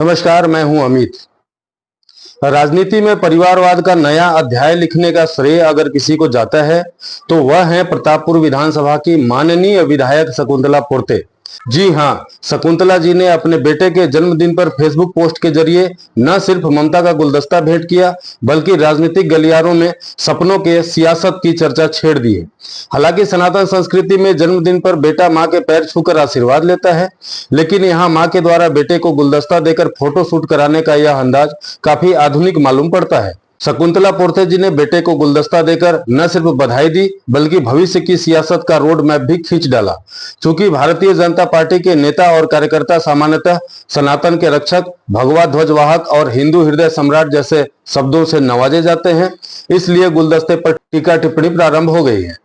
नमस्कार, मैं हूं अमित। राजनीति में परिवारवाद का नया अध्याय लिखने का श्रेय अगर किसी को जाता है तो वह है प्रतापपुर विधानसभा की माननीय विधायक शकुंतला पोर्ते। जी हां, शकुंतला जी ने अपने बेटे के जन्मदिन पर फेसबुक पोस्ट के जरिए न सिर्फ ममता का गुलदस्ता भेंट किया बल्कि राजनीतिक गलियारों में सपनों के सियासत की चर्चा छेड़ दी है। हालांकि सनातन संस्कृति में जन्मदिन पर बेटा मां के पैर छूकर आशीर्वाद लेता है, लेकिन यहाँ मां के द्वारा बेटे को गुलदस्ता देकर फोटो शूट कराने का यह अंदाज काफी आधुनिक मालूम पड़ता है। शकुंतला पोर्ते जी ने बेटे को गुलदस्ता देकर न सिर्फ बधाई दी बल्कि भविष्य की सियासत का रोड मैप भी खींच डाला। चूंकि भारतीय जनता पार्टी के नेता और कार्यकर्ता सामान्यतः सनातन के रक्षक, भगवा ध्वजवाहक और हिंदू हृदय सम्राट जैसे शब्दों से नवाजे जाते हैं, इसलिए गुलदस्ते पर टीका टिप्पणी प्रारंभ हो गई है।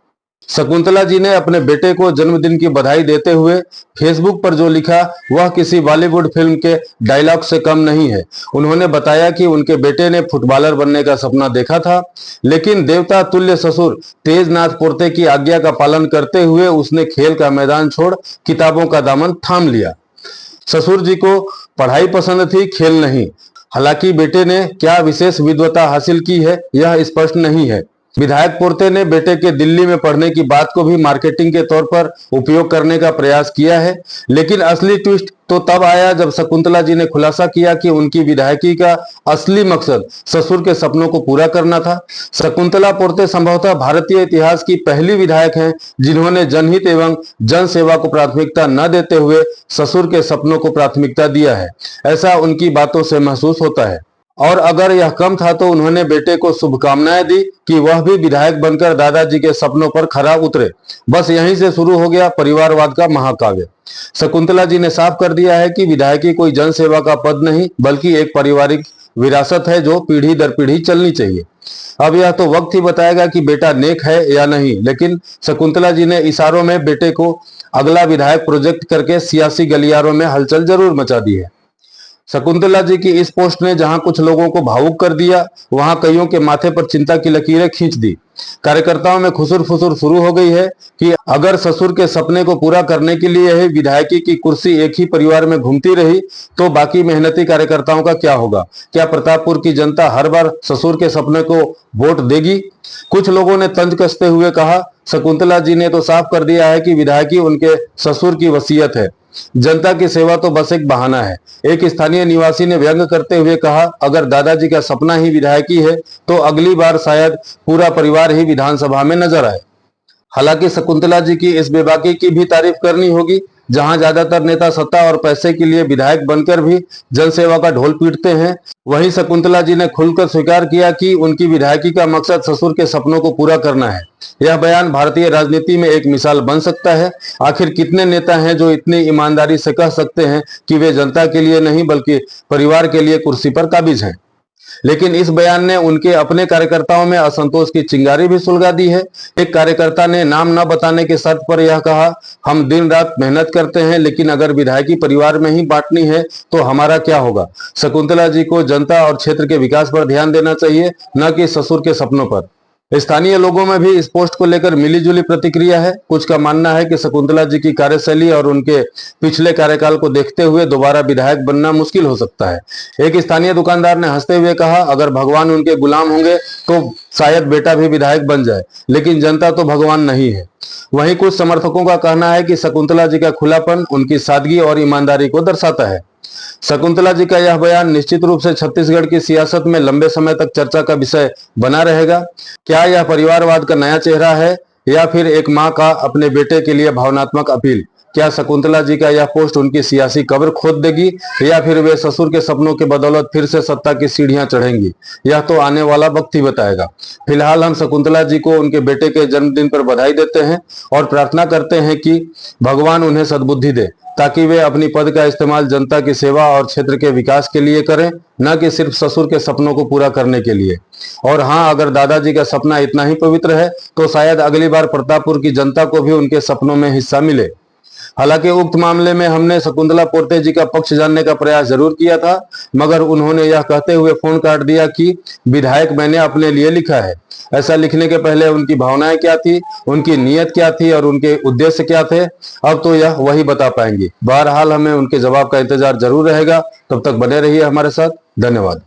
शकुंतला जी ने अपने बेटे को जन्मदिन की बधाई देते हुए फेसबुक पर जो लिखा वह किसी बॉलीवुड फिल्म के डायलॉग से कम नहीं है। उन्होंने बताया कि उनके बेटे ने फुटबॉलर बनने का सपना देखा था, लेकिन देवता तुल्य ससुर तेजनाथ पोर्ते की आज्ञा का पालन करते हुए उसने खेल का मैदान छोड़ किताबों का दामन थाम लिया। ससुर जी को पढ़ाई पसंद थी, खेल नहीं। हालांकि बेटे ने क्या विशेष विद्वता हासिल की है यह स्पष्ट नहीं है। विधायक पोर्ते ने बेटे के दिल्ली में पढ़ने की बात को भी मार्केटिंग के तौर पर उपयोग करने का प्रयास किया है, लेकिन असली ट्विस्ट तो तब आया जब शकुंतला जी ने खुलासा किया कि उनकी विधायकी का असली मकसद ससुर के सपनों को पूरा करना था। शकुंतला पोर्ते संभवतः भारतीय इतिहास की पहली विधायक हैं जिन्होंने जनहित एवं जन सेवा को प्राथमिकता न देते हुए ससुर के सपनों को प्राथमिकता दिया है, ऐसा उनकी बातों से महसूस होता है। और अगर यह कम था तो उन्होंने बेटे को शुभकामनाएं दी कि वह भी विधायक बनकर दादाजी के सपनों पर खरा उतरे। बस यहीं से शुरू हो गया परिवारवाद का महाकाव्य। शकुंतला जी ने साफ कर दिया है कि विधायकी कोई जनसेवा का पद नहीं बल्कि एक पारिवारिक विरासत है जो पीढ़ी दर पीढ़ी चलनी चाहिए। अब यह तो वक्त ही बताएगा कि बेटा नेक है या नहीं, लेकिन शकुंतला जी ने इशारों में बेटे को अगला विधायक प्रोजेक्ट करके सियासी गलियारों में हलचल जरूर मचा दी है। शकुंतला जी की इस पोस्ट ने जहां कुछ लोगों को भावुक कर दिया, वहां कईयों के माथे पर चिंता की लकीरें खींच दी। कार्यकर्ताओं में खुसुर फुसुर शुरू हो गई है कि अगर ससुर के सपने को पूरा करने के लिए ही विधायकी की कुर्सी एक ही परिवार में घूमती रही तो बाकी मेहनती कार्यकर्ताओं का क्या होगा? क्या प्रतापपुर की जनता हर बार ससुर के सपने को वोट देगी? कुछ लोगों ने तंज कसते हुए कहा, शकुंतला जी ने तो साफ कर दिया है कि विधायकी उनके ससुर की वसीयत है, जनता की सेवा तो बस एक बहाना है। एक स्थानीय निवासी ने व्यंग करते हुए कहा, अगर दादाजी का सपना ही विधायकी है तो अगली बार शायद पूरा परिवार ही विधानसभा में नजर आए। हालांकि शकुंतला जी की इस बेबाकी की भी तारीफ करनी होगी। जहां ज्यादातर नेता सत्ता और पैसे के लिए विधायक बनकर भी जनसेवा का ढोल पीटते हैं, वहीं शकुंतला जी ने खुलकर स्वीकार किया कि उनकी विधायकी का मकसद ससुर के सपनों को पूरा करना है। यह बयान भारतीय राजनीति में एक मिसाल बन सकता है। आखिर कितने नेता हैं जो इतनी ईमानदारी से कह सकते हैं कि वे जनता के लिए नहीं बल्कि परिवार के लिए कुर्सी पर काबिज हैं? लेकिन इस बयान ने उनके अपने कार्यकर्ताओं में असंतोष की चिंगारी भी सुलगा दी है। एक कार्यकर्ता ने नाम न बताने के शर्त पर यह कहा, हम दिन रात मेहनत करते हैं लेकिन अगर विधायकी परिवार में ही बांटनी है तो हमारा क्या होगा? शकुंतला जी को जनता और क्षेत्र के विकास पर ध्यान देना चाहिए, न कि ससुर के सपनों पर। स्थानीय लोगों में भी इस पोस्ट को लेकर मिलीजुली प्रतिक्रिया है। कुछ का मानना है कि शकुंतला जी की कार्यशैली और उनके पिछले कार्यकाल को देखते हुए दोबारा विधायक बनना मुश्किल हो सकता है। एक स्थानीय दुकानदार ने हंसते हुए कहा, अगर भगवान उनके गुलाम होंगे तो शायद बेटा भी विधायक बन जाए, लेकिन जनता तो भगवान नहीं है। वहीं कुछ समर्थकों का कहना है कि शकुंतला जी का खुलापन उनकी सादगी और ईमानदारी को दर्शाता है। शकुंतला जी का यह बयान निश्चित रूप से छत्तीसगढ़ की सियासत में लंबे समय तक चर्चा का विषय बना रहेगा। क्या यह परिवारवाद का नया चेहरा है या फिर एक मां का अपने बेटे के लिए भावनात्मक अपील? क्या शकुंतला जी का यह पोस्ट उनकी सियासी कब्र खोद देगी या फिर वे ससुर के सपनों के बदौलत फिर से सत्ता की सीढ़ियां चढ़ेंगी? यह तो आने वाला वक्त ही बताएगा। फिलहाल हम शकुंतला जी को उनके बेटे के जन्मदिन पर बधाई देते हैं और प्रार्थना करते हैं कि भगवान उन्हें सद्बुद्धि दे ताकि वे अपनी पद का इस्तेमाल जनता की सेवा और क्षेत्र के विकास के लिए करें, न कि सिर्फ ससुर के सपनों को पूरा करने के लिए। और हाँ, अगर दादाजी का सपना इतना ही पवित्र है तो शायद अगली बार प्रतापपुर की जनता को भी उनके सपनों में हिस्सा मिले। हालांकि उक्त मामले में हमने शकुंतला पोर्ते जी का पक्ष जानने का प्रयास जरूर किया था, मगर उन्होंने यह कहते हुए फोन काट दिया कि विधायक मैंने अपने लिए लिखा है। ऐसा लिखने के पहले उनकी भावनाएं क्या थी, उनकी नीयत क्या थी और उनके उद्देश्य क्या थे, अब तो यह वही बता पाएंगे। बहरहाल हमें उनके जवाब का इंतजार जरूर रहेगा। तब तक बने रहिए हमारे साथ। धन्यवाद।